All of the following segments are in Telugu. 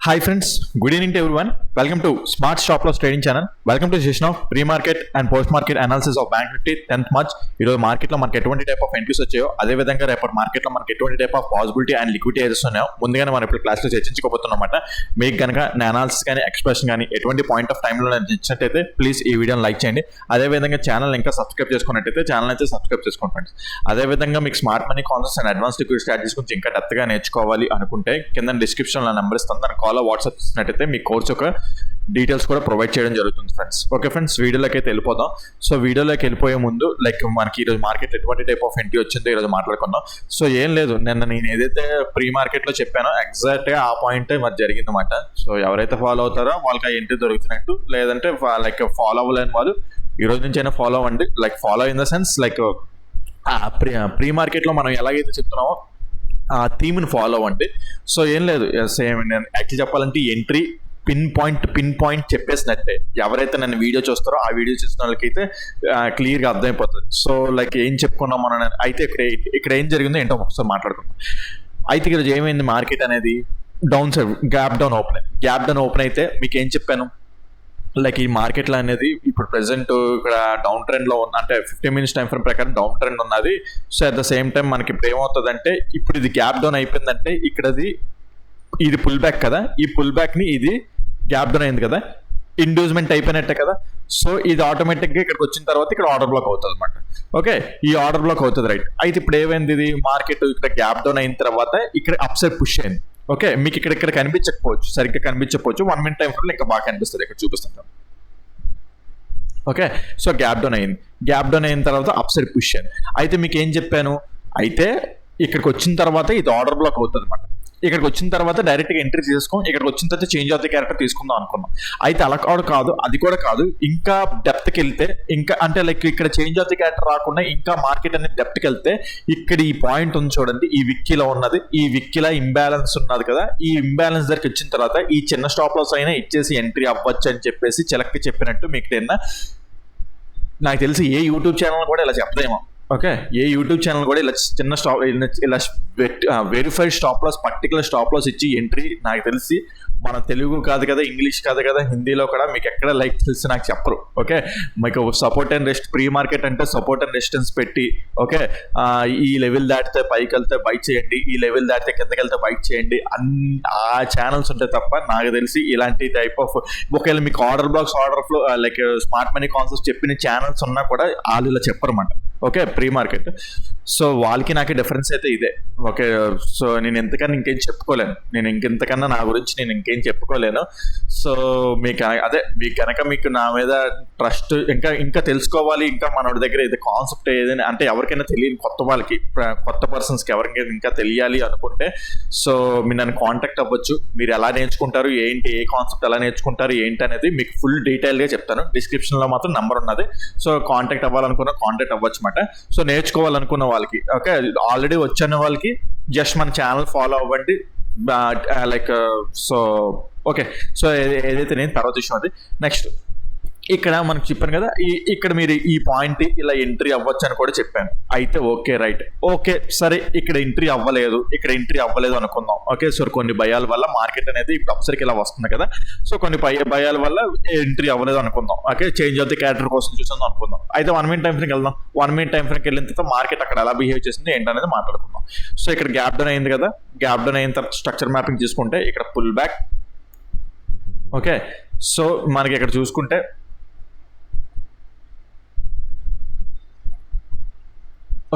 Hi friends, good evening to everyone. Welcome to Smart Stop Loss Trading Channel. Welcome to the session of pre-market and post-market analysis of Bank Nifty 10th March. ఈరోజు మార్కెట్లో మనకి ఎటువంటి టైప్ ఆఫ్ ఎంట్రీస్ వచ్చాయో అదేవిధంగా రేపటి మార్కెట్లో మనకి ఎటువంటి type of possibility and liquidity ఏదైతే ఉన్నాయో ముందుగానే మనం ఇప్పుడు క్లాస్లో చర్చించుకోబోతున్నమాట. మీకు కనుక నా అనాలిసిస్ కానీ ఎక్స్ప్రెషన్ కానీ ఎటువంటి పాయింట్ ఆఫ్ టైంలో నచ్చినట్టయితే ప్లీజ్ ఈ వీడియోని లైక్ చేయండి. అదేవిధంగా ఛానల్ ఇంకా సబ్స్క్రైబ్ చేసుకున్నట్టయితే ఛానల్ అయితే సబ్స్క్రైబ్ చేసుకోండి ఫ్రెండ్స్. అదేవిధంగా మీకు smart money concepts and advance liquidity strategies గురించి ఇంకా డెప్త్గా నేర్చుకోవాలి అనుకుంటే కింద డిస్క్రిప్షన్లో నెంబర్ ఇస్తాను, దాని కాల్ వాట్సాప్ ఇచ్చినట్టయితే మీ కోర్స్ యొక్క డీటెయిల్స్ కూడా ప్రొవైడ్ చేయడం జరుగుతుంది ఫ్రెండ్స్. ఓకే ఫ్రెండ్స్, వీడియోలోకి అయితే వెళ్ళిపోదాం. సో వీడియోలోకి వెళ్ళిపోయే ముందు మనకి ఈరోజు మార్కెట్ ఎటువంటి టైప్ ఆఫ్ ఎంట్రీ వచ్చిందో ఈరోజు మాట్లాడుకుందాం. సో ఏం లేదు, నేను ఏదైతే ప్రీ మార్కెట్లో చెప్పానో ఎగ్జాక్ట్గా ఆ పాయింటే మరి జరిగిందన్నమాట. సో ఎవరైతే ఫాలో అవుతారో వాళ్ళకి ఆ ఎంట్రీ దొరుకుతున్నట్టు, లేదంటే ఫాలో అవ్వలేని వాళ్ళు ఈ రోజు నుంచి అయినా ఫాలో అవ్వండి. Follow in the sense pre మార్కెట్లో మనం ఎలాగైతే చెప్తున్నామో ఆ థీమ్ని ఫాలో అవ్వండి. సో ఏం లేదు, సేమ్ నేను యాక్చువల్లీ చెప్పాలంటే ఎంట్రీ పిన్ పాయింట్ చెప్పేసినట్టే. ఎవరైతే నన్ను వీడియో చూస్తారో ఆ వీడియో చూసిన వాళ్ళకైతే క్లియర్గా అర్థమైపోతుంది. సో ఏం చెప్పుకున్నాం మనం అయితే ఇక్కడ ఏం జరిగిందో ఏంటో ఒకసారి మాట్లాడుకుందాం. అయితే ఈరోజు ఏమైంది, మార్కెట్ అనేది down side gap down open అయితే మీకు ఏం చెప్పాను, ఈ మార్కెట్లో అనేది ఇప్పుడు ప్రెసెంట్ ఇక్కడ డౌన్ ట్రెండ్లో ఉన్న, అంటే 15 minutes టైం ఫ్రేమ్ ప్రకారం డౌన్ ట్రెండ్ ఉన్నది. So at the same time మనకి ఇప్పుడు ఏమవుతుందంటే, ఇప్పుడు ఇది గ్యాప్ డౌన్ అయిపోయిందంటే ఇది పుల్ బ్యాక్ కదా, ఈ పుల్ బ్యాక్ని ఇది గ్యాప్ డౌన్ అయింది కదా, ఇండ్యూస్మెంట్ అయిపోయినట్టే కదా. సో ఇది ఆటోమేటిక్గా ఇక్కడికి వచ్చిన తర్వాత ఇక్కడ ఆర్డర్ బ్లాక్ అవుతుంది అనమాట. ఓకే, ఈ ఆర్డర్ బ్లాక్ అవుతుంది రైట్. అయితే ఇప్పుడు ఏమైంది, ఇది మార్కెట్ ఇక్కడ గ్యాప్ డౌన్ అయిన తర్వాత ఇక్కడ అప్ సైడ్ పుష్ అయింది. ఓకే, మీకు ఇక్కడ కనిపించకపోవచ్చు, సరిగ్గా కనిపించకపోవచ్చు, 1 minute టైం ఫ్రేమ్లో ఇంకా బాగా కనిపిస్తుంది, ఇక్కడ చూపిస్తాను. ఓకే, సో గ్యాప్ డౌన్ అయిన తర్వాత అప్ సైడ్ పుష్ అయింది. అయితే మీకు ఏం చెప్పాను, అయితే ఇక్కడికి వచ్చిన తర్వాత ఇది ఆర్డర్ బ్లాక్ అవుతుంది అనమాట. ఇక్కడికి వచ్చిన తర్వాత డైరెక్ట్గా ఎంట్రీ చేసుకోం, ఇక్కడికి వచ్చిన తర్వాత చేంజ్ ఆఫ్ ది క్యారెక్టర్ తీసుకుందాం అనుకున్నాం. అయితే అలా కాదు, అది కూడా కాదు, ఇంకా డెప్త్కి వెళ్తే ఇంకా అంటే ఇక్కడ చేంజ్ ఆఫ్ ది క్యారెక్టర్ రాకుండా ఇంకా మార్కెట్ అనేది డెప్త్కి వెళ్తే ఇక్కడ ఈ పాయింట్ ఉంది చూడండి, ఈ విక్కీలో ఉన్నది, ఈ విక్కీలో ఇంబ్యాలెన్స్ ఉన్నది కదా, ఈ ఇంబ్యాలెన్స్ దగ్గరికి వచ్చిన తర్వాత ఈ చిన్న స్టాప్ లాస్ అయినా ఇచ్చేసి ఎంట్రీ అవ్వచ్చు అని చెప్పేసి చిలక్కి చెప్పినట్టు మీకు నాకు తెలిసి ఏ యూట్యూబ్ ఛానల్ కూడా ఇలా చెప్పదేమో. ఓకే, ఏ యూట్యూబ్ ఛానల్ కూడా ఇలా చిన్న ఇలా verified stop loss, particular stop loss ఇచ్చి ఎంట్రీ నాకు తెలిసి మన తెలుగు కాదు కదా, ఇంగ్లీష్ కాదు కదా, హిందీలో కూడా మీకు ఎక్కడ తెలిసి నాకు చెప్పరు. ఓకే, మీకు support and rest pre market అంటే సపోర్ట్ అండ్ రెసిస్టెన్స్ పెట్టి, ఓకే ఈ లెవెల్ దాటితే పైకి వెళ్తే బైక్ చేయండి, ఈ లెవెల్ దాటితే కిందకి వెళ్తే బైక్ చేయండి ఆ ఛానల్స్ ఉంటాయి తప్ప నాకు తెలిసి ఇలాంటి టైప్ ఆఫ్ ఒకవేళ మీకు order blocks, order flow smart money concepts చెప్పిన ఛానల్స్ ఉన్నా కూడా వాళ్ళు ఇలా చెప్పరన్నమాట. Okay, pre market. సో వాళ్ళకి నాకు డిఫరెన్స్ అయితే ఇదే. ఓకే, సో నేను ఎంతకన్నా ఇంకేం చెప్పుకోలేను, ఇంకెంతకన్నా నా గురించి నేను ఇంకేం చెప్పుకోలేను. సో మీకు కనుక మీకు నా మీద ట్రస్ట్ ఇంకా తెలుసుకోవాలి, ఇంకా మనోడి దగ్గర ఇది కాన్సెప్ట్ ఏదైనా అంటే ఎవరికైనా తెలియని కొత్త పర్సన్స్కి ఎవరికైనా ఇంకా తెలియాలి అనుకుంటే సో మీరు నన్ను కాంటాక్ట్ అవ్వచ్చు. మీరు ఎలా నేర్చుకుంటారు ఏంటి, ఏ కాన్సెప్ట్ ఎలా నేర్చుకుంటారు ఏంటి అనేది మీకు ఫుల్ డీటెయిల్గా చెప్తాను. డిస్క్రిప్షన్లో మాత్రం నెంబర్ ఉన్నది. సో కాంటాక్ట్ అవ్వాలనుకున్న కాంటాక్ట్ అవ్వచ్చు అనమాట. సో నేర్చుకోవాలనుకున్న వాళ్ళకి, ఓకే ఆల్రెడీ వచ్చిన వాళ్ళకి జస్ట్ మన ఛానల్ ఫాలో అవ్వండి. సో ఓకే, సో ఏదైతే నేను తర్వాత విషయం అది నెక్స్ట్ ఇక్కడ మనకు చెప్పాను కదా, ఇక్కడ మీరు ఈ పాయింట్ ఇలా ఎంట్రీ అవ్వచ్చు అని కూడా చెప్పాను. అయితే ఓకే రైట్, ఓకే సరే ఇక్కడ ఎంట్రీ అవ్వలేదు అనుకుందాం. ఓకే, సో కొన్ని భయాల వల్ల మార్కెట్ అనేది ఇప్పుడు అప్సరికి ఇలా వస్తుంది కదా, సో కొన్ని భయాల వల్ల ఎంట్రీ అవ్వలేదు అనుకుందాం. Okay, change of the character కోసం చూసిందాం అనుకుందాం. అయితే 1 minute టైం ఫ్రేమ్కి వెళ్దాం. 1 minute టైం ఫ్రేమ్కి వెళ్ళిన తర్వాత మార్కెట్ అక్కడ ఎలా బిహేవ్ చేసింది ఏంటనేది మాట్లాడుకుందాం. సో ఇక్కడ గ్యాప్ డౌన్ అయింది కదా, గ్యాప్ డౌన్ అయిన తర్వాత స్ట్రక్చర్ మ్యాపింగ్ తీసుకుంటే ఇక్కడ పుల్ బ్యాక్. ఓకే, సో మనకి ఇక్కడ చూసుకుంటే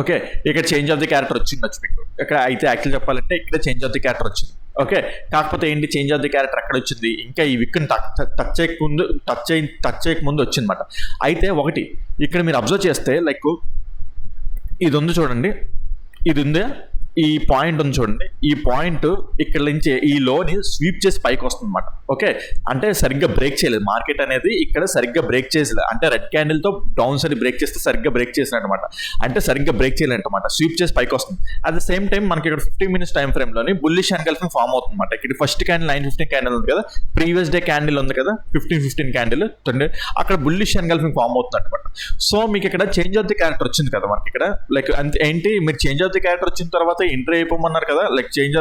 ఓకే ఇక్కడ చేంజ్ ఆఫ్ ది క్యారెక్టర్ వచ్చిందచ్చు మీకు. ఇక్కడ అయితే యాక్చువల్ చెప్పాలంటే ఇక్కడ చేంజ్ ఆఫ్ ది క్యారెక్టర్ వచ్చింది. ఓకే, కాకపోతే ఏంటి చేంజ్ ఆఫ్ ది క్యారెక్టర్ ఎక్కడ వచ్చింది, ఇంకా ఈ విక్ని టచ్ చేయకముందు వచ్చిందన్నమాట. అయితే ఒకటి ఇక్కడ మీరు అబ్జర్వ్ చేస్తే ఇది ఉంది చూడండి, ఇది ఉందా, ఈ పాయింట్ ఉంది చూడండి, ఈ పాయింట్ ఇక్కడ నుంచి ఈ లోని స్వీప్ చేసి పైకి వస్తుంది అనమాట. ఓకే, అంటే సరిగ్గా బ్రేక్ చేయలేదు మార్కెట్ అనేది, ఇక్కడ సరిగ్గా బ్రేక్ చేసలేదు. అంటే రెడ్ క్యాండిల్తో డౌన్ సైడ్ బ్రేక్ చేస్తే సరిగ్గా బ్రేక్ చేసినమాట, అంటే సరిగ్గా బ్రేక్ చేయలేనమాట, స్వీప్ చేసి పైకి వస్తుంది. అట్ ద సేమ్ టైం మనకి ఇక్కడ 15 minutes టైం ఫ్రేమ్లోని బుల్లిష్ ఎన్గల్ఫింగ్ ఫామ్ అవుతుంది అనమాట. ఇక్కడ ఫస్ట్ క్యాండిల్ 9:15 క్యాండిల్ ఉంది కదా, ప్రీవియస్ డే క్యాండిల్ ఉంది కదా 15:15 క్యాండిల్, అక్కడ బుల్లిష్ ఎన్గల్ఫింగ్ ఫామ్ అవుతుంది అనమాట. సో మీకు ఇక్కడ చేంజ్ ఆఫ్ ది క్యారెక్టర్ వచ్చింది కదా మనకి ఇక్కడ ఏంటి, మీరు చేంజ్ ఆఫ్ ది క్యారెక్టర్ వచ్చిన తర్వాత కాకపోతే ఎంట్రీ అయిపోమన్నారు కదా, లైక్ చేంజ్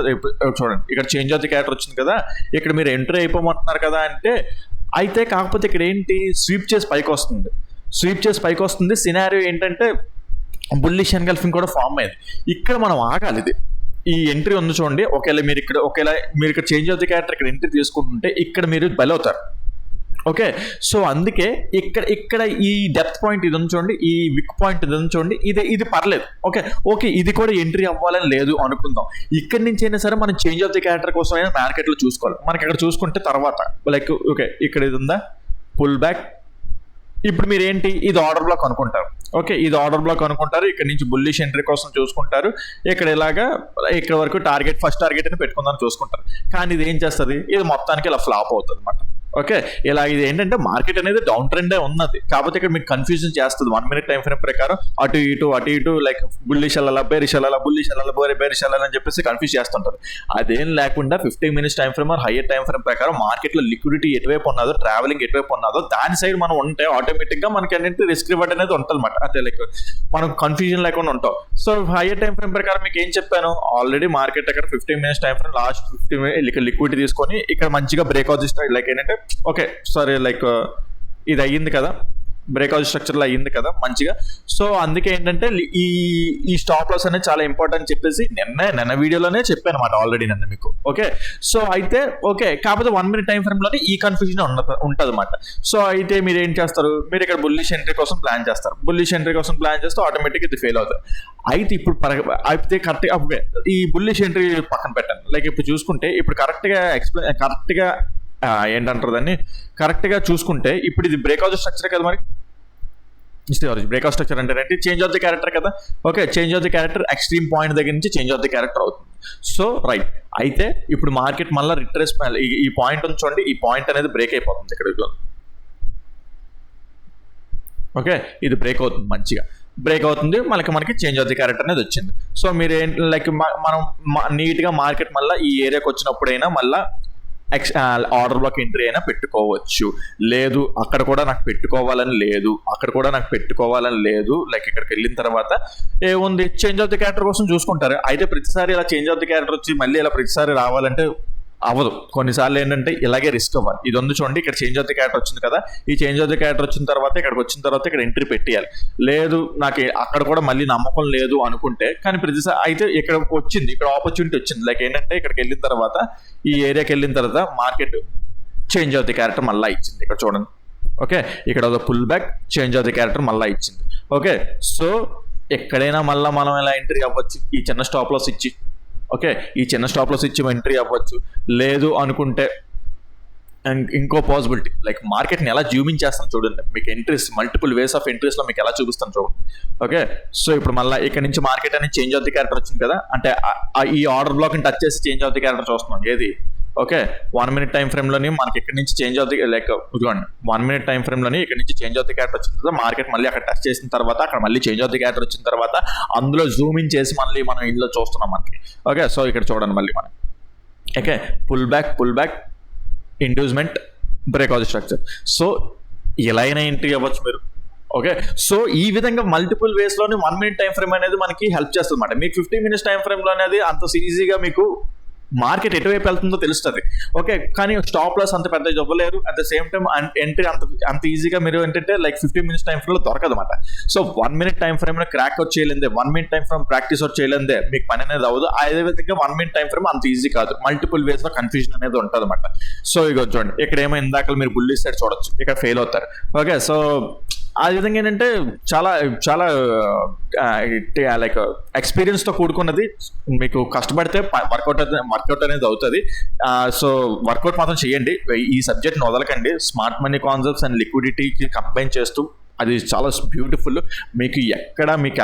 చూడండి ఇక్కడ చేంజ్ ఆఫ్ ది క్యారెక్టర్ వచ్చింది కదా, ఇక్కడ మీరు ఎంట్రీ అయిపోమంటున్నారు కదా అంటే అయితే కాకపోతే ఇక్కడ ఏంటి స్వీప్ చేసి పైకి వస్తుంది. సినారియో ఏంటంటే బుల్లిష్ ఎన్గల్ఫింగ్ కూడా ఫామ్ అయింది. ఇక్కడ మనం ఆగాలి. ఇది ఈ ఎంట్రీ ఉంది చూడండి, ఒకవేళ మీరు ఇక్కడ చేంజ్ ఆఫ్ ది క్యారెక్టర్ ఇక్కడ ఎంట్రీ తీసుకుంటుంటే ఇక్కడ మీరు బలవుతారు. ఓకే, సో అందుకే ఇక్కడ ఈ డెప్త్ పాయింట్ ఇది ఉంది చూడండి, ఈ విక్ పాయింట్ ఇది ఉంది చూడండి, ఇది పర్లేదు. ఓకే ఇది కూడా ఎంట్రీ అవ్వాలని లేదు అనుకుందాం. ఇక్కడి నుంచి అయినా సరే మనం చేంజ్ ఆఫ్ ది క్యారెక్టర్ కోసం అయినా మార్కెట్లో చూసుకోవాలి. మనకి ఇక్కడ చూసుకుంటే తర్వాత లైక్ ఓకే ఇక్కడ ఇది ఉందా పుల్ బ్యాక్. ఇప్పుడు మీరు ఏంటి ఇది ఆర్డర్ బ్లాక్ అనుకుంటారు. ఓకే, ఇది ఆర్డర్ బ్లాక్ అనుకుంటారు. ఇక్కడ నుంచి బుల్లిష్ ఎంట్రీ కోసం చూసుకుంటారు. ఇక్కడ ఇక్కడ వరకు ఫస్ట్ టార్గెట్ అని పెట్టుకుందాం చూసుకుంటారు. కానీ ఇది ఏం చేస్తుంది, ఇది మొత్తానికి ఇలా ఫ్లాప్ అవుతుంది అన్నమాట. ఓకే, ఇలా ఇది ఏంటంటే మార్కెట్ అనేది డౌన్ ట్రెండే ఉన్నది, కాకపోతే ఇక్కడ మీకు కన్ఫ్యూజన్ చేస్తుంది 1 minute టైం ఫ్రేమ్ ప్రకారం అటు ఇటు లైక్ బుల్లిష్ వెళ్ళాలా బేరిష్ వెళ్ళాలా బేరిష్ వెళ్ళాలని చెప్పేసి కన్ఫ్యూజ్ చేస్తుంటారు. అదేం లేకుండా 15 minutes time frame hire time frame ప్రకారం మార్కెట్లో లిక్విడిటీ ఎటువైపు ఉన్నదో, ట్రావెలింగ్ ఎటువైపు ఉన్నదో దాని సైడ్ మనం ఉంటే ఆటోమేటిక్గా మనకి ఏంటంటే రిస్క్ రివార్డ్ అనేది ఉంటుంది అన్నమాట. అదే లైక్ మనం కన్ఫ్యూజన్ లేకుండా ఉంటాం. సో హైయర్ టైం ఫ్రేమ్ ప్రకారం మీకు ఏం చెప్పాను ఆల్రెడీ, మార్కెట్ దగ్గర 15 minutes time frame last 15 minutes liquidity తీసుకొని ఇక్కడ మంచిగా బ్రేక్ అవుట్ లైక్ ఏంటంటే ఓకే సరే లైక్ ఇది అయ్యింది కదా, బ్రేక్అవుట్ స్ట్రక్చర్లో అయ్యింది కదా మంచిగా. సో అందుకే ఏంటంటే ఈ స్టాప్ లాస్ అనేది చాలా ఇంపార్టెంట్ చెప్పేసి నిన్న వీడియోలోనే చెప్పాను అనమాట ఆల్రెడీ నిన్న మీకు. ఓకే, సో అయితే ఓకే కాకపోతే 1 minute టైం ఫ్రేమ్లోనే ఈ కన్ఫ్యూజన్ ఉంటుంది అనమాట. సో అయితే మీరు ఏం చేస్తారు, మీరు ఇక్కడ బుల్లిష్ ఎంట్రీ కోసం ప్లాన్ చేస్తే ఆటోమేటిక్గా ఇది ఫెయిల్ అవుతుంది. అయితే ఇప్పుడు కరెక్ట్గా ఈ బుల్లిష్ ఎంట్రీ పక్కన పెట్టండి. లైక్ ఇప్పుడు చూసుకుంటే ఇప్పుడు కరెక్ట్గా ఏంటంటారు దాన్ని కరెక్ట్గా చూసుకుంటే ఇప్పుడు ఇది బ్రేక్అవుట్ స్ట్రక్చర్ కదా, మరి బ్రేక్అవుట్ స్ట్రక్చర్ అంటే చేంజ్ ఆఫ్ ది క్యారెక్టర్ కదా. Okay, change of the character extreme point దగ్గర నుంచి చేంజ్ ఆఫ్ ది క్యారెక్టర్ అవుతుంది. సో రైట్, అయితే ఇప్పుడు మార్కెట్ మళ్ళీ రిట్రేస్ ఈ పాయింట్ ఉంచండి, ఈ పాయింట్ అనేది బ్రేక్ అయిపోతుంది ఇక్కడ. ఓకే, ఇది బ్రేక్ అవుతుంది, మంచిగా బ్రేక్ అవుతుంది, మనకి చేంజ్ ఆఫ్ ది క్యారెక్టర్ అనేది వచ్చింది. సో మీరు లైక్ మనం నీట్గా మార్కెట్ మళ్ళీ ఈ ఏరియాకి వచ్చినప్పుడైనా మళ్ళీ ఆర్డర్ బ్లాక్ ఎంట్రీ అయినా పెట్టుకోవచ్చు. లేదు అక్కడ కూడా నాకు పెట్టుకోవాలని లేదు, లైక్ ఇక్కడికి వెళ్ళిన తర్వాత ఏముంది చేంజ్ ఆఫ్ ది క్యారెక్టర్ కోసం చూసుకుంటారు. అయితే ప్రతిసారి ఇలా చేంజ్ ఆఫ్ ది క్యారెక్టర్ వచ్చి మళ్ళీ ఇలా ప్రతిసారి రావాలంటే అవ్వదు. కొన్నిసార్లు ఏంటంటే ఇలాగే రిస్క్ అవ్వాలి. ఇది ఉంది చూడండి, ఇక్కడ చేంజ్ ఆఫ్ ది క్యారెక్టర్ వచ్చింది కదా, ఈ చేంజ్ ఆఫ్ ది క్యారెక్టర్ వచ్చిన తర్వాత ఇక్కడ ఎంట్రీ పెట్టేయాలి. లేదు నాకు అక్కడ కూడా మళ్ళీ నమ్మకం లేదు అనుకుంటే, కానీ ప్రతిసారి అయితే ఇక్కడ వచ్చింది, ఇక్కడ ఆపర్చునిటీ వచ్చింది. లైక్ ఏంటంటే ఇక్కడికి వెళ్ళిన తర్వాత ఈ ఏరియాకి వెళ్ళిన తర్వాత market change of the character మళ్ళీ ఇచ్చింది. ఇక్కడ చూడండి, ఓకే ఇక్కడ ఒక pull back change of the character మళ్ళీ ఇచ్చింది. ఓకే, సో ఎక్కడైనా మళ్ళీ మనం ఎలా ఎంట్రీ అవ్వచ్చు, ఈ చిన్న స్టాప్ లాస్ ఇచ్చి. ఓకే, ఈ చిన్న స్టాప్ లాస్ ఇచ్చి ఎంట్రీ అవ్వచ్చు. లేదు అనుకుంటే ఇంకో పాసిబిలిటీ లైక్ మార్కెట్ని ఎలా జూమింగ్ చేస్తాం చూడండి, మీకు ఎంట్రీస్ మల్టిపుల్ వేస్ ఆఫ్ ఎంట్రీస్లో మీకు ఎలా చూపిస్తాను చూడండి. ఓకే, సో ఇప్పుడు మళ్ళీ ఇక్కడ నుంచి మార్కెట్ అనేది చేంజ్ ఆఫ్ ది క్యారెక్టర్ వచ్చింది కదా, అంటే ఈ ఆర్డర్ బ్లాక్ని టచ్ చేసి చేంజ్ ఆఫ్ ది క్యారెక్టర్ చూస్తున్నాం. ఏది ఓకే 1 minute టైం ఫ్రేమ్లోని మనకి ఇక్కడ నుంచి చేంజ్ ఆఫ్ ది లైక్ ఇదిగోండి 1 minute టైం ఫ్రేమ్లోని ఇక్కడ నుంచి చేంజ్ ఆఫ్ ది క్యారెక్టర్ వచ్చిన తర్వాత మార్కెట్ మళ్ళీ అక్కడ టచ్ చేసిన తర్వాత అక్కడ మళ్ళీ చేంజ్ ఆఫ్ ది క్యారెక్టర్ వచ్చిన తర్వాత అందులో జూమింగ్ చేసి మళ్ళీ మనం ఇందులో చూస్తున్నాం మనకి. ఓకే, సో ఇక్కడ చూడండి మళ్ళీ మనం okay pull back inducement breakout structure. So ఎలా అయినా ఎంట్రీ అవ్వచ్చు మీరు. ఓకే, సో ఈ విధంగా మల్టిపుల్ వేస్లోని 1 minute టైం ఫ్రేమ్ అనేది మనకి హెల్ప్ చేస్తుంది అనమాట. మీకు 15 minutes టైం ఫ్రేమ్లో అనేది అంత ఈజీగా మీకు మార్కెట్ ఎటువైపు వెళ్తుందో తెలుస్తుంది. ఓకే, కానీ స్టాప్ లాస్ అంత పెద్ద ఇవ్వలేరు. At the same time entry అంత ఈజీగా మీరు ఏంటంటే లైక్ 15 minutes టైం ఫ్రేమ్లో దొరకదు అనమాట. సో 1 minute టైం ఫ్రేమ్లో క్రాక్ అవుట్ చేయలేదే, 1 minute time frame practice out చేయలేదే మీకు పని అనేది అవ్వదు. అదే విధంగా 1 minute టైం ఫ్రేమ్ అంత ఈజీ కాదు, మల్టిపుల్ వేస్లో కన్ఫ్యూజన్ అనేది ఉంటుంది అనమాట. సో ఇక చూడండి ఇక్కడ ఏమో ఇందాక మీరు బుల్లిష్ సైడ్ చూడొచ్చు, ఇక్కడ ఫెయిల్ అవుతారు. ఓకే, సో ఆ విధంగా ఏంటంటే చాలా చాలా లైక్ ఎక్స్పీరియన్స్తో కూడుకున్నది. మీకు కష్టపడితే వర్కౌట్ అనేది అవుతుంది. సో వర్కౌట్ మాత్రం చేయండి, ఈ సబ్జెక్ట్ని వదలకండి. స్మార్ట్ మనీ కాన్సెప్ట్స్ అండ్ లిక్విడిటీకి కంబైన్ చేస్తూ అది చాలా బ్యూటిఫుల్. మీకు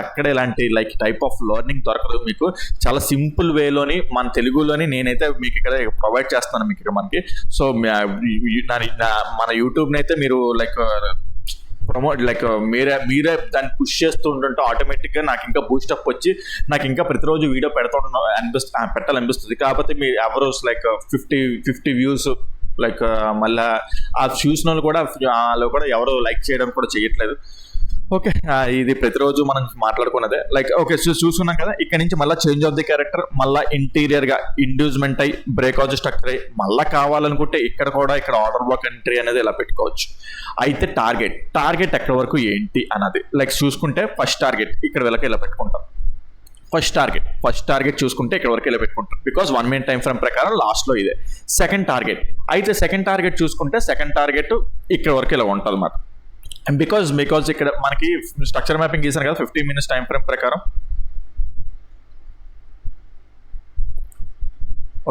అక్కడ ఇలాంటి లైక్ టైప్ ఆఫ్ లెర్నింగ్ దొరకదు. మీకు చాలా సింపుల్ వేలోని మన తెలుగులోని నేనైతే మీకు ఇక్కడ ప్రొవైడ్ చేస్తాను మీకు ఇక్కడ మనకి. సో మన యూట్యూబ్ని అయితే మీరు లైక్ ప్రమోట్ లైక్ మీరే దాన్ని పుష్ చేస్తూ ఉంటుంటే ఆటోమేటిక్గా నాకు ఇంకా బూస్టప్ వచ్చి నాకు ఇంకా ప్రతిరోజు వీడియో పెట్టాలనిపిస్తుంది. కాకపోతే మీరు ఎవరు లైక్ 50 వ్యూస్ లైక్ మళ్ళీ ఆ చూసిన వాళ్ళు కూడా ఎవరు లైక్ చేయడం కూడా చేయట్లేదు. ఓకే. ఇది ప్రతిరోజు మనం మాట్లాడుకున్నదే. Like okay. చూసుకున్నాం కదా! ఇక్కడ నుంచి మళ్ళా చేంజ్ ఆఫ్ ది క్యారెక్టర్, మళ్ళా ఇంటీరియర్‌గా ఇండ్యూస్‌మెంట్ అయ్యి, బ్రేక్‌ఔట్ స్ట్రక్చర్ అయ్యి, మళ్ళా కావాలనుకుంటే ఇక్కడ కూడా ఇక్కడ ఆర్డర్ బ్లాక్ ఎంట్రీ అనేది ఇలా పెట్టుకోవచ్చు. అయితే టార్గెట్ ఎక్కడి వరకు ఏంటి అన్నది లైక్ చూసుకుంటే ఫస్ట్ టార్గెట్ ఇక్కడ వీళ్ళకి ఇలా పెట్టుకుంటాం. ఫస్ట్ టార్గెట్ చూసుకుంటే ఇక్కడ వరకు ఇలా పెట్టుకుంటారు. బికాస్ 1 మినిట్ టైం ఫ్రేమ్ ప్రకారం లాస్ట్‌లో ఇదే. సెకండ్ టార్గెట్ చూసుకుంటే సెకండ్ టార్గెట్ ఇక్కడ వరకు ఇలా ఉంటదన్నమాట. బికాజ్ ఇక్కడ మనకి స్ట్రక్చర్ మ్యాపింగ్ గీసాను కదా 15 మినిట్స్ టైం ఫ్రేమ్ ప్రకారం.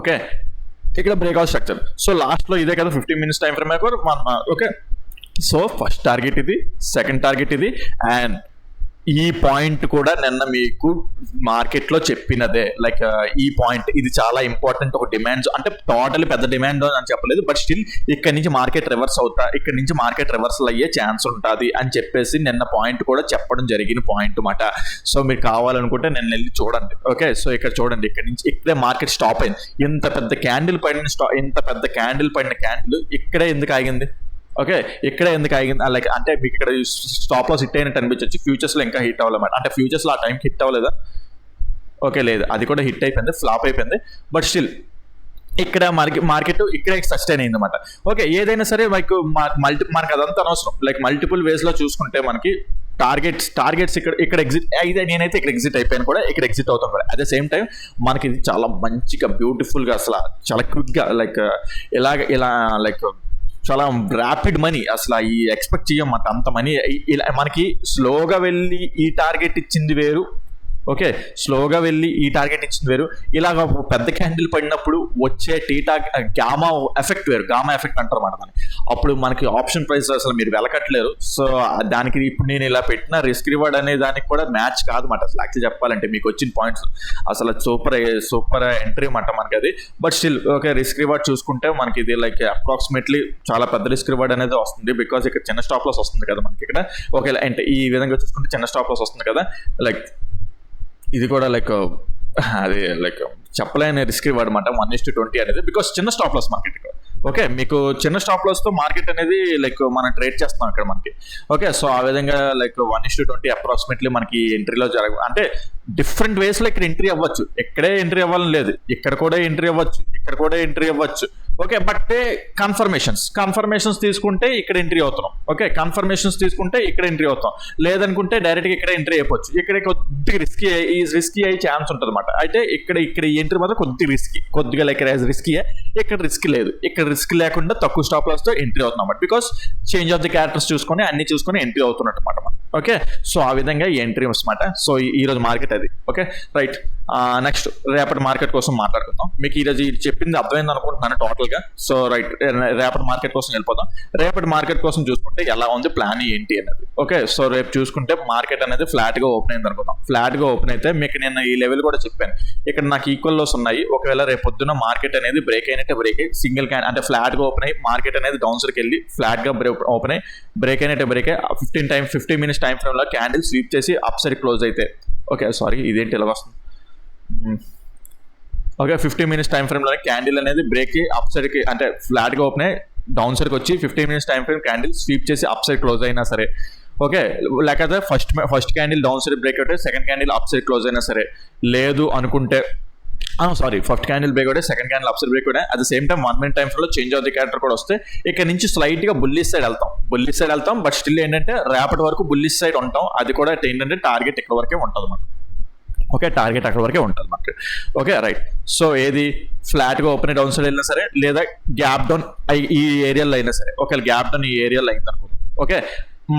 ఓకే, ఇక్కడ బ్రేక్అవుట్ స్ట్రక్చర్. సో లాస్ట్లో ఇదే కదా 15 minutes time frame okay. So first target ఇది, సెకండ్ టార్గెట్ ఇది, అండ్ ఈ పాయింట్ కూడా నిన్న మీకు మార్కెట్లో చెప్పినదే. లైక్ ఈ పాయింట్ ఇది చాలా ఇంపార్టెంట్. ఒక డిమాండ్స్ అంటే టోటల్ పెద్ద డిమాండ్ అని చెప్పలేదు, బట్ స్టిల్ ఇక్కడ నుంచి మార్కెట్ రివర్సల్ అయ్యే ఛాన్స్ ఉంటుంది అని చెప్పేసి నిన్న పాయింట్ కూడా చెప్పడం జరిగిన పాయింట్ మాట. సో మీరు కావాలనుకుంటే నిన్న వెళ్ళి చూడండి. ఓకే, సో ఇక్కడ చూడండి, ఇక్కడ నుంచి ఇక్కడే మార్కెట్ స్టాప్ అయింది. ఇంత పెద్ద క్యాండిల్ పడిన క్యాండిల్ ఇక్కడే ఎందుకు ఆగింది? ఓకే, ఇక్కడే ఎందుకు ఆగింది? లైక్ అంటే మీకు ఇక్కడ స్టాప్ లాస్ హిట్ అయినట్టు అనిపించవచ్చు. ఫ్యూచర్స్లో ఇంకా హిట్ అవ్వలేమాట. అంటే ఫ్యూచర్స్లో ఆ టైంకి హిట్ అవ్వలేదా? ఓకే, లేదు, అది కూడా హిట్ అయిపోయింది, ఫ్లాప్ అయిపోయింది. బట్ స్టిల్ ఇక్కడ మార్కెట్ ఇక్కడే సస్టైన్ అయింది అనమాట. ఓకే, ఏదైనా సరే మనకి అదంతా అనవసరం. లైక్ మల్టిపుల్ వేస్లో చూసుకుంటే మనకి టార్గెట్స్ ఇక్కడ ఎగ్జిట్ అయితే, నేనైతే ఇక్కడ ఎగ్జిట్ అయిపోయాను కూడా, ఇక్కడ ఎగ్జిట్ అవుతాం కూడా. అట్ ద సేమ్ టైం మనకి ఇది చాలా మంచిగా బ్యూటిఫుల్గా అసలు చాలా క్విక్గా లైక్ ఇలా లైక్ చాలా ర్యాపిడ్ మనీ అసలు ఈ ఎక్స్పెక్ట్ చేయమాట అంత మనీ. ఇలా మనకి స్లోగా వెళ్ళి ఈ టార్గెట్ ఇచ్చింది వేరు. ఓకే, స్లోగా వెళ్ళి ఈ టార్గెట్ ఇచ్చింది వేరు. ఇలాగ పెద్ద క్యాండిల్ పడినప్పుడు వచ్చే గామా ఎఫెక్ట్ వేరు. గామా ఎఫెక్ట్ అంటారు అన్నమాట దాన్ని. అప్పుడు మనకి ఆప్షన్ ప్రైస్ అసలు మీరు వెలకట్లేరు. సో దానికి ఇప్పుడు నేను ఇలా పెట్టిన రిస్క్ రివార్డ్ అనే దానికి కూడా మ్యాచ్ కాదన్నమాట అసలు. యాక్చువల్లీ చెప్పాలంటే మీకు వచ్చిన పాయింట్స్ అసలు సూపర్ ఎంట్రీ అన్నమాట మనకి అది. But still okay, risk reward చూసుకుంటే మనకి ఇది లైక్ అప్రాక్సిమేట్లీ చాలా పెద్ద రిస్క్ రివార్డ్ అనేది వస్తుంది. బికాజ్ ఇక్కడ చిన్న స్టాప్ లాస్ వస్తుంది కదా మనకి ఇక్కడ. ఓకే, అంటే ఈ విధంగా చూసుకుంటే చిన్న స్టాప్ లాస్ వస్తుంది కదా. లైక్ ఇది కూడా లైక్ అది లైక్ చెప్పలేని రిస్క్ రివార్డ్ అనమాట 1:20 అనేది. బికాస్ చిన్న స్టాప్ లాస్ మార్కెట్ ఇక్కడ. ఓకే, మీకు చిన్న స్టాప్ లాస్తో మార్కెట్ అనేది లైక్ మనం ట్రేడ్ చేస్తాం ఇక్కడ మనకి. ఓకే, సో ఆ విధంగా లైక్ 1:20 అప్రాక్సిమేట్లీ మనకి ఎంట్రీలో అంటే డిఫరెంట్ వేస్లో ఇక్కడ ఎంట్రీ అవ్వచ్చు. ఇక్కడే ఎంట్రీ అవ్వాలని లేదు, ఇక్కడ కూడా ఎంట్రీ అవ్వచ్చు. ఓకే, బట్ కన్ఫర్మేషన్స్ తీసుకుంటే ఇక్కడ ఎంట్రీ అవుతున్నాం. ఓకే, కన్ఫర్మేషన్స్ తీసుకుంటే ఇక్కడ ఎంట్రీ అవుతాం. లేదనుకుంటే డైరెక్ట్గా ఇక్కడ ఎంట్రీ అయిపోవచ్చు. ఇక్కడ కొద్దిగా రిస్కీ అయ్యే ఛాన్స్ ఉంటుంది అనమాట. అయితే ఇక్కడ ఈ ఎంట్రీ మాత్రం కొద్దిగా లైక్ రిస్కీ. ఇక్కడ రిస్క్ లేదు. ఇక్కడ రిస్క్ లేకుండా తక్కువ స్టాప్ లాస్తో ఎంట్రీ అవుతున్నాం అన్నమాట. Because change of the characters చూసుకొని అన్ని చూసుకొని ఎంట్రీ అవుతున్నట్టు అనమాట మనం. ఓకే, సో ఆ విధంగా ఈ ఎంట్రీ అనమాట. సో ఈరోజు మార్కెట్ అది. Okay, right. నెక్స్ట్ రేపటి మార్కెట్ కోసం మాట్లాడుకుందాం. మీకు ఈరోజు చెప్పింది అర్థమైంది అనుకుంటున్నాను టోటల్గా. సో రైట్, రేపటి మార్కెట్ కోసం వెళ్ళిపోదాం. రేపటి మార్కెట్ కోసం చూసుకుంటే ఎలా ఉంది, ప్లాన్ ఏంటి అన్నది. ఓకే, సో రేపు చూసుకుంటే మార్కెట్ అనేది ఫ్లాట్గా ఓపెన్ అయింది అనుకుందాం. ఫ్లాట్గా ఓపెన్ అయితే మీకు నేను ఈ లెవెల్ కూడా చెప్పాను. ఇక్కడ నాకు ఈక్వల్ లోస్ ఉన్నాయి. ఒకవేళ రేపు పొద్దున్న మార్కెట్ అనేది బ్రేక్ అయినట్టే సింగిల్ క్యాన్ అంటే ఫ్లాట్గా ఓపెన్ అయ్యి మార్కెట్ అనేది డౌన్ సైడ్కి వెళ్ళి ఫ్లాట్గా ఓపెన్ అయ్యి బ్రేక్ అయినట్టే 15 మినిట్స్ టైం ఫ్రేమ్లో క్యాండిల్ స్వీప్ చేసి అప్ సైడ్ క్లోజ్ అయితే. ఓకే, సారీ, ఇదేంటి ఇలా వస్తుంది. ఓకే, 15 మినిట్స్ టైం ఫ్రేమ్లోనే క్యాండిల్ అనేది బ్రేక్ అప్ సైడ్కి అంటే ఫ్లాట్గా ఓపెన్ అయ్యి డౌన్ సైడ్కి వచ్చి 15 minutes time frame candle sweep చేసి అప్ సైడ్ క్లోజ్ అయినా సరే. ఓకే, లేకపోతే first candle down side break అవుతే second candle up side close అయినా సరే. లేదు అనుకుంటే ఫస్ట్ క్యాండిల్ బ్రేక్ అవుతే second candle up side break అవుతాయి. At the same time 1 minute time ఫ్రేమ్లో చేంజ్ ఆఫ్ ది క్యారెక్టర్ కూడా వస్తే ఇక్కడ నుంచి స్లైట్గా బుల్లిష్ సైడ్ వెళ్తాం. బట్ స్టిల్ ఏంటంటే రేపటి వరకు బుల్లిష్ సైడ్ ఉంటాం. అది కూడా ఏంటంటే టార్గెట్ ఇక్కడ వరకే ఉంటుంది అన్నమాట. ఓకే, టార్గెట్ అక్కడ వరకే ఉంటుంది మనకి. Okay, right. సో ఏది ఫ్లాట్గా ఓపెన్ డౌన్ సైడ్ వెళ్ళినా సరే, లేదా గ్యాప్ డౌన్ ఈ ఏరియాలో అయినా సరే. ఒకవేళ గ్యాప్ డౌన్ ఈ ఏరియాలో అయింది అనుకోండి. ఓకే,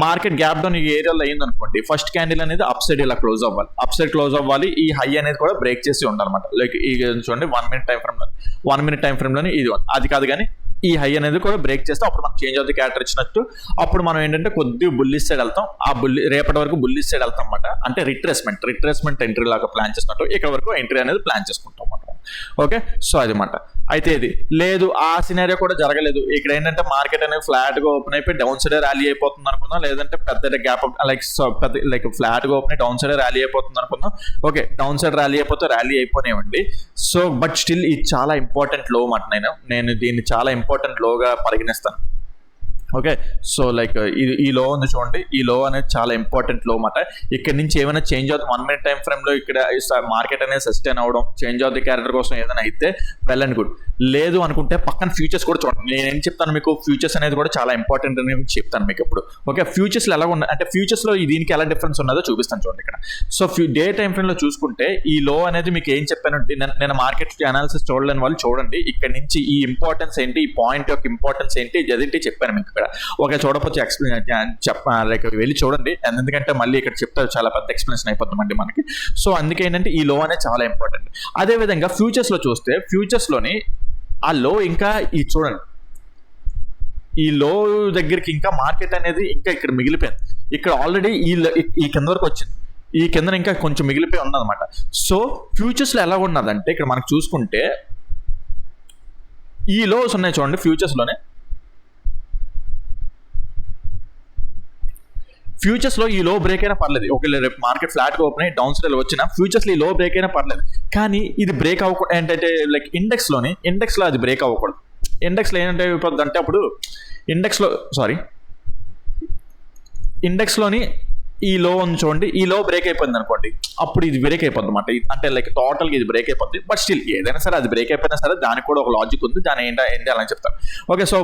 మార్కెట్ గ్యాప్ డౌన్ ఈ ఏరియాలో అయింది అనుకోండి, ఫస్ట్ క్యాండిల్ అనేది అప్ సైడ్ ఇలా క్లోజ్ అవ్వాలి. ఈ హై అనేది కూడా బ్రేక్ చేసి ఉండాలన్నమాట. లైక్ ఈ చూడండి 1 మినిట్ టైం ఫ్రేమ్లోని ఇది అది కాదు కానీ ఈ హై అనేది కూడా బ్రేక్ చేస్తే అప్పుడు మనం చేంజ్ ఆఫ్ ది క్యారెక్టర్ ఇచ్చినట్టు. అప్పుడు మనం ఏంటంటే కొద్దిగా బుల్లిష్ సైడ్ వెళ్తాం. ఆ రేపటి వరకు బుల్లిష్ సైడ్ వెళ్తాం అన్నమాట. అంటే రిట్రేస్మెంట్ ఎంట్రీ లాగా ప్లాన్ చేసినట్టు ఇక్కడ వరకు ఎంట్రీ అనేది ప్లాన్ చేసుకుంటాం అన్నమాట. ఓకే, సో అది మాట. అయితే ఇది లేదు, ఆ సినారియో కూడా జరగలేదు. ఇక్కడ ఏంటంటే మార్కెట్ అనేది ఫ్లాట్గా ఓపెన్ అయిపోయి డౌన్ సైడ్ ర్యాలీ అయిపోతుంది అనుకుందాం. లేదంటే పెద్ద గ్యాప్ లైక్ ఫ్లాట్గా ఓపెన్ అయి డౌన్ సైడ్ ర్యాలీ అయిపోతుంది అనుకుందాం. ఓకే, డౌన్ సైడ్ ర్యాలీ అయిపోనేవ్వండి. సో బట్ స్టిల్ ఇది చాలా ఇంపార్టెంట్ లో మాట. నేను దీన్ని చాలా ఇంపార్టెంట్ లోగా పరిగణిస్తాను. ఓకే, సో లైక్ ఈ లో ఉంది చూడండి, ఈ లో అనేది చాలా ఇంపార్టెంట్ లో అన్నమాట. ఇక్కడ నుంచి ఏమైనా చేంజ్ అవుతుంది 1 minute టైం ఫ్రేమ్ లో, ఇక్కడ మార్కెట్ అనేది సస్టైన్ అవ్వడం, చేంజ్ ఆఫ్ ది క్యారెక్టర్ కోసం ఏదైనా అయితే వెల్ అండ్ గుడ్. లేదు అనుకుంటే పక్కన ఫ్యూచర్స్ కూడా చూడండి. నేను ఏం చెప్తాను మీకు, ఫ్యూచర్స్ అనేది కూడా చాలా ఇంపార్టెంట్ అని చెప్తాను మీకు ఇప్పుడు. ఓకే, ఫ్యూచర్స్లో ఎలా ఉన్నాయి అంటే, ఫ్యూచర్స్లో దీనికి ఎలా డిఫరెన్స్ ఉన్నదో చూపిస్తాను చూడండి ఇక్కడ. సో డే టైం ఫ్రేమ్ లో చూసుకుంటే ఈ లో అనేది మీకు ఏం చెప్పాను, నేను మార్కెట్ అనాలిసిస్ చూడలేని వాళ్ళు చూడండి, ఇక్కడ నుంచి ఈ ఇంపార్టెన్స్ ఏంటి, ఈ పాయింట్ యొక్క ఇంపార్టెన్స్ ఏంటి అదేంటి చెప్పాను మీకు ఇక్కడ. ఓకే, చూడకపోతే ఎక్స్ప్లెయిన్ లైక్ వెళ్ళి చూడండి, ఎందుకంటే మళ్ళీ ఇక్కడ చెప్తారు చాలా పెద్ద ఎక్స్ప్లెనేషన్ అయిపోతుందండి మనకి. సో అందుకే ఏంటంటే ఈ లో అనేది చాలా ఇంపార్టెంట్. అదేవిధంగా ఫ్యూచర్స్ లో చూస్తే, ఫ్యూచర్స్ లోని ఆ లో ఇంకా ఈ చూడండి, ఈ లో దగ్గరికి ఇంకా మార్కెట్ అనేది ఇంకా ఇక్కడ మిగిలిపోయింది. ఇక్కడ ఆల్రెడీ ఈ కింద వరకు వచ్చింది, ఈ కింద ఇంకా కొంచెం మిగిలిపోయి ఉన్నదన్నమాట. సో ఫ్యూచర్స్ లో ఎలా ఉన్నదంటే ఇక్కడ మనకు చూసుకుంటే ఈ లోస్ ఉన్నాయి చూడండి. ఫ్యూచర్స్ లో ఈ లో బ్రేక్ అయినా పర్లేదు, ఒకవేళ రేపు మార్కెట్ ఫ్లాట్ గా ఓపెన్ అయ్యి డౌన్ సైడ్ వచ్చిన ఫ్యూచర్స్ లో ఈ లో బ్రేక్ అయినా పర్లేదు. కానీ ఇది బ్రేక్ అవ్వకూడదు ఏంటంటే, లైక్ ఇండెక్స్ లో అది బ్రేక్ అవ్వకూడదు. ఇండెక్స్ లో ఏంటంటే అంటే అప్పుడు ఇండెక్స్ లోని ఈ లో ఉంది చూడండి, ఈ లో బ్రేక్ అయిపోయింది అనుకోండి, అప్పుడు ఇది బ్రేక్ అయిపోద్ది అనమాట. అంటే లైక్ టోటల్గా ఇది బ్రేక్ అయిపోద్ది. బట్ స్టిల్ ఏదైనా సరే అది బ్రేక్ అయిపోయినా సరే దానికి కూడా ఒక లాజిక్ ఉంది, దాని ఏంటి అని చెప్తాను. ఓకే, సో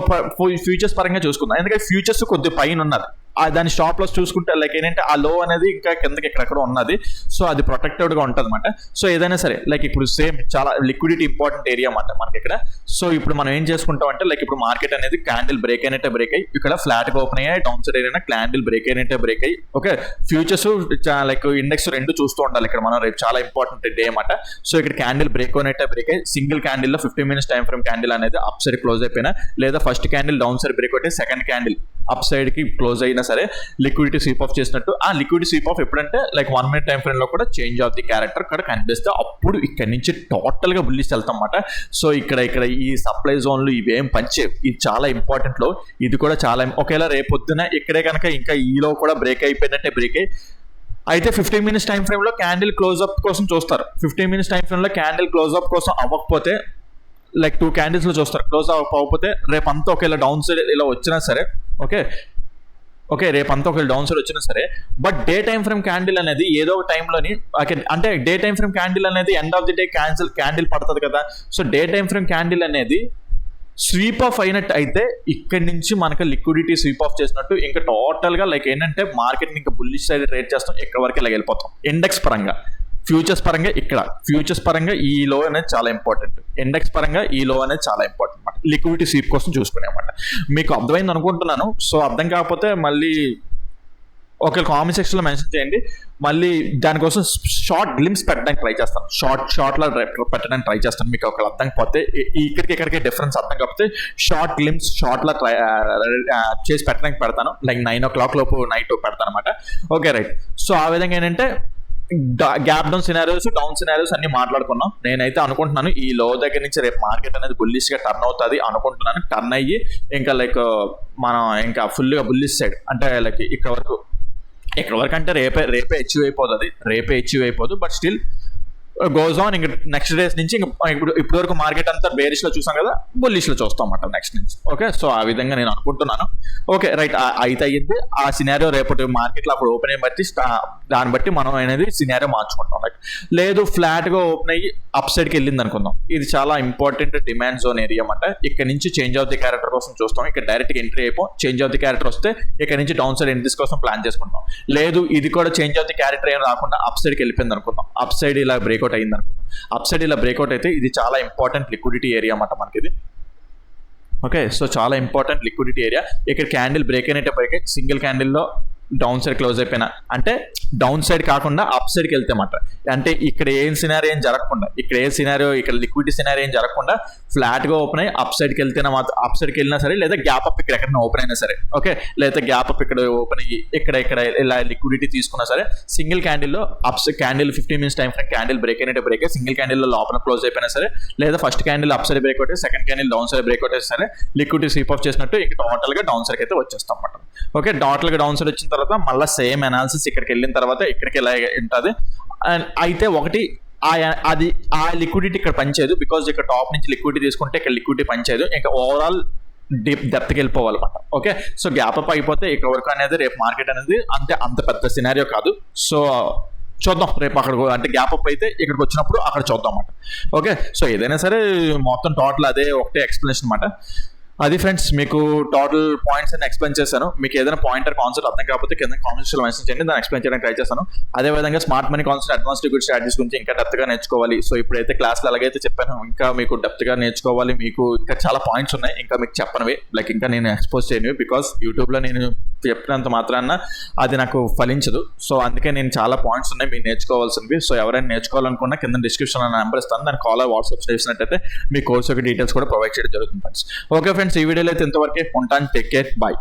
ఫ్యూచర్స్ పరంగా చూసుకుందాం, ఎందుకంటే ఫ్యూచర్స్ కొద్దిగా పైన ఉన్నది. దాని స్టాప్ లాస్ చూసుకుంటే లైక్ ఏంటంటే ఆ లో అనేది ఇంకా కిందకి ఎక్కడెక్కడ ఉన్నది. సో అది ప్రొటెక్టెడ్గా ఉంటుంది అనమాట. సో ఏదైనా సరే లైక్ ఇప్పుడు సేమ్ చాలా లిక్విడిటీ ఇంపార్టెంట్ ఏరియా అన్నమాట మనకి ఇక్కడ. సో ఇప్పుడు మనం ఏం చేసుకుంటాం అంటే, లైక్ ఇప్పుడు మార్కెట్ అనేది క్యాండిల్ బ్రేక్ అయినట్టే బ్రేక్ అయ్యి ఇక్కడ ఫ్లాట్ గా ఓపెన్ అయ్యాయి, down side area candle break అయినట్టే బ్రేక్ అయ్యి. ఓకే, ఫ్యూచర్స్ లైక్ ఇండెక్స్ రెండు చూస్తూ ఉండాలి ఇక్కడ మనం. రేపు చాలా ఇంపార్టెంట్ డే అన్నమాట. సో ఇక్కడ క్యాండిల్ బ్రేక్ అయినట్టే బ్రేక్ అయ్యి, సింగిల్ క్యాండిల్ లో 15 minutes టైం ఫ్రేమ్ క్యాండిల్ అనేది అప్ సైడ్ క్లోజ్ అయిపోయినా, లేదా first candle down side break అయితే సెకండ్ క్యాండిల్ అప్ సైడ్ కి క్లోజ్ అయినా సరే లిక్విడిటీ స్వీప్ ఆఫ్ చేసినట్టు. ఆ లిక్విడిటీ స్వీప్ ఆఫ్ ఎప్పుడంటే లైక్ 1 minute టైం ఫ్రేమ్ లో కూడా చేంజ్ ఆఫ్ ది క్యారెక్టర్ ఇక్కడ కనిపిస్తే అప్పుడు ఇక్కడ నుంచి టోటల్ గా బుల్లిష్ వెళ్తాం అన్నమాట. సో ఇక్కడ ఈ సప్లై జోన్లు ఇవేం పంచే, ఇది చాలా ఇంపార్టెంట్ లో, ఇది కూడా చాలా. ఒకవేళ రేపొద్దున ఇక్కడే కనుక ఇంకా ఈలో కూడా బ్రేక్ అయిపోయినట్టే బ్రేక్ అయితే 15 minutes టైం ఫ్రేమ్ లో క్యాండిల్ క్లోజ్ అప్ కోసం చూస్తారు. 15 minutes టైం ఫ్రేమ్ లో క్యాండిల్ క్లోజ్ అప్ కోసం అవ్వకపోతే లైక్ 2 candles లో చూస్తారు, క్లోజ్ అవ్వకపోతే రేపంతా ఒకవేళ డౌన్ సైడ్ ఇలా వచ్చినా సరే, ఓకే రేపంతా ఒకవేళ డౌన్ సైడ్ వచ్చినా సరే, but day time frame candle అనేది ఏదో ఒక టైంలోని, అంటే డే టైం ఫ్రేమ్ క్యాండిల్ అనేది end of the day candle పడుతుంది కదా. So day time frame candle అనేది స్వీప్ ఆఫ్ అయినట్టు అయితే ఇక్కడి నుంచి మనకు లిక్విడిటీ స్వీప్ ఆఫ్ చేసినట్టు, ఇంకా టోటల్ గా లైక్ ఏంటంటే మార్కెట్ ఇంకా బుల్లిష్ సైడ్ ట్రేడ్ చేస్తాం, ఇక్కడ వరకు ఇలా వెళ్ళిపోతాం. ఇండెక్స్ పరంగా, ఫ్యూచర్స్ పరంగా ఫ్యూచర్స్ పరంగా ఈ లో అనేది చాలా ఇంపార్టెంట్, ఇండెక్స్ పరంగా ఈ లో అనేది చాలా ఇంపార్టెంట్ అన్నమాట. లిక్విడిటీ స్వీప్ కోసం చూసుకునే అన్నమాట. మీకు అర్థమైంది అనుకుంటున్నాను. సో అర్థం కాకపోతే మళ్ళీ ఒక కామెంట్ సెక్షన్ లో మెన్షన్ చేయండి. మళ్ళీ దానికోసం షార్ట్ గ్లిమ్స్ పెట్టడానికి ట్రై చేస్తాను, షార్ట్ లా పెట్టడానికి ట్రై చేస్తాను. మీకు ఒకవేళ అర్థం కాకపోతే, ఇక్కడికి డిఫరెన్స్ అర్థం కాకపోతే షార్ట్ గ్లిమ్స్ షార్ట్ లా చేసి పెట్టడానికి పెడతాను. లైక్ 9 o'clock లోపు నైట్ పెడతాను అనమాట. Okay right. సో ఆ విధంగా ఏంటంటే gap down scenarios, down scenarios అన్ని మాట్లాడుకున్నాం. నేనైతే అనుకుంటున్నాను ఈ లో దగ్గర నుంచి రేపు మార్కెట్ అనేది బుల్లిష్ గా టర్న్ అవుతుంది అనుకుంటున్నాను. టర్న్ అయ్యి ఇంకా లైక్ మనం ఇంకా ఫుల్ గా బుల్లిష్ సైడ్, అంటే లైక్ ఇక్కడ వరకు అంటే రేపే అచీవ్ అయిపోదు, బట్ స్టిల్ గోస్ ఆన్. ఇంకా నెక్స్ట్ డేస్ నుంచి ఇప్పుడు వరకు మార్కెట్ అంతా బేరిష్ లో చూసాం కదా, బుల్లిష్ లో చూస్తాం అన్నమాట నెక్స్ట్ నుంచి. ఓకే, సో ఆ విధంగా నేను అనుకుంటున్నాను. ఓకే రైట్, అయితే అయ్యింది ఆ సినారియో. రేపటి మార్కెట్ లో అప్పుడు ఓపెన్ అయ్యి బట్టి దాన్ని బట్టి మనం అనేది సినారియో మార్చుకుంటాం. లైక్ లేదు ఫ్లాట్ గా ఓపెన్ అయ్యి అప్ సైడ్ కి వెళ్ళింది అనుకుందాం, ఇది చాలా ఇంపార్టెంట్ డిమాండ్ జోన్ ఏరియా అన్నమాట. ఇక్కడ నుంచి చేంజ్ ఆఫ్ ది క్యారెక్టర్ కోసం చూస్తాం. ఇక్కడ డైరెక్ట్ గా ఎంట్రీ అయిపో, చేంజ్ ఆఫ్ ది క్యారెక్టర్ వస్తే ఇక్కడ నుంచి డౌన్ సైడ్ ఎంట్రీస్ కోసం ప్లాన్ చేసుకుంటాం. లేదు ఇది కూడా చేంజ్ ఆఫ్ ది క్యారెక్టర్ ఏం రాకుండా అప్ సైడ్ కి వెళ్ళిపోయింది అనుకుందాం, అప్ సైడ్ ఇలా బ్రేక్అవుట్ అయింది అనుకుందాం. అప్ సైడ్ ఇలా బ్రేక్అవుట్ అయితే ఇది చాలా ఇంపార్టెంట్ లిక్విడిటీ ఏరియా అన్నమాట మనకి ఇది. ఓకే, సో చాలా ఇంపార్టెంట్ లిక్విడిటీ ఏరియా. ఇక్కడ క్యాండిల్ బ్రేక్ అయినట్టే బ్రేక్ అయ్యి సింగిల్ క్యాండిల్లో డౌన్ సైడ్ క్లోజ్ అయిపోయినా, అంటే డౌన్ సైడ్ కాకుండా అప్ సైడ్కి వెళ్తే మాట, అంటే ఇక్కడ ఏం జరగకుండా, ఇక్కడ లిక్విడిటీ సినారియో ఏం జరగకుండా ఫ్లాట్ గా ఓపెన్ అయ్యి అప్ సైడ్కి వెళ్తేనే మాత్రం, అప్ సైడ్కి వెళ్ళినా సరే, లేదా గ్యాప్ అప్ ఇక్కడ ఎక్కడైనా ఓపెన్ అయినా సరే, ఓకే, లేదా గ్యాప్ అప్ ఇక్కడ ఓపెన్ అయ్యి ఇక్కడ ఇలా లిక్విడిటీ తీసుకున్నా సరే, సింగిల్ క్యాండిల్లో candle 15 minutes time frame candle break అయినట్టు బ్రేక్ అయ్యి సింగిల్ క్యాండిల్లో లోపల క్లోజ్ అయిపోయినా సరే, లేదా first candle up side break అవుతే second candle down side break అవుతే సరే, లిక్విడిటీ స్వీప్ ఆఫ్ చేసినట్టు ఇంకా టోటల్ గా డౌన్ సైడ్ అయితే వచ్చేస్తాం అన్నమాట. ఓకే, టోటల్ గా డౌన్ సైడ్ వచ్చిన తర్వాత మళ్ళీ సేమ్ అనాలిసిస్ ఇక్కడికి వెళ్ళిన తర్వాత ఇక్కడికి ఇలా ఉంటుంది. అయితే ఒకటి ఆ లిక్విడిటీ ఇక్కడ పనిచేయదు, బికాజ్ ఇక్కడ టాప్ నుంచి లిక్విడిటీ తీసుకుంటే ఇక్కడ లిక్విడిటీ పనిచేయదు. ఇంకా ఓవరాల్ డెప్త్కి వెళ్ళిపోవాలన్నమాట. ఓకే, సో గ్యాప్ అప్ అయిపోతే ఇక్కడ వరకు అనేది రేపు మార్కెట్ అనేది అంత పెద్ద సినారియో కాదు. సో చూద్దాం రేపు అక్కడ అంటే గ్యాప్ అప్ అయితే ఇక్కడికి వచ్చినప్పుడు అక్కడ చూద్దాం అన్నమాట. ఓకే, సో ఏదైనా సరే మొత్తం టోటల్ అదే ఒకటే ఎక్స్ప్లెనేషన్ అనమాట. అది ఫ్రెండ్స్, మీకు టోటల్ పాయింట్స్ అని ఎక్స్ప్లెయిన్ చేశాను. మీకు ఏదైనా పాయింటర్ కాన్సెప్ట్ అర్థం కాకపోతే కింద కామెంట్స్లో మెన్షన్ చేయండి, దాన్ని ఎక్స్ప్లెయిన్ చేయడానికి ట్రై చేస్తాను. అదేవిధంగా smart money concept, advance liquid strategies గురించి ఇంకా డెప్త్గా నేర్చుకోవాలి. సో ఇప్పుడైతే క్లాస్లో ఎలాగైతే చెప్పాను, ఇంకా మీకు డెప్త్గా నేర్చుకోవాలి. మీకు ఇంకా చాలా పాయింట్స్ ఉన్నాయి ఇంకా మీకు చెప్పనివి, లైక్ ఇంకా నేను ఎక్స్పోజ్ చేయనివి. బికాస్ యూట్యూబ్లో నేను చెప్పినంత మాత్రాన అది నాకు ఫలించదు. సో అందుకే నేను చాలా పాయింట్స్ ఉన్నాయి మీరు నేర్చుకోవాల్సినవి. సో ఎవరైనా నేర్చుకోవాలనుకున్నా కింద డిస్క్రిప్షన్లో నెంబర్ ఇస్తాను, దాన్ని కాల్ వాట్సాప్ చేసినట్టయితే మీ కోర్స్ యొక్క డీటెయిల్స్ కూడా ప్రొవైడ్ చేయడం జరుగుతుంది ఫ్రెండ్స్. ఓకే ఫ్రెండ్స్, ఈ వీడియోలో అయితే ఇంతవరకే ఉంటాను. Take care, bye.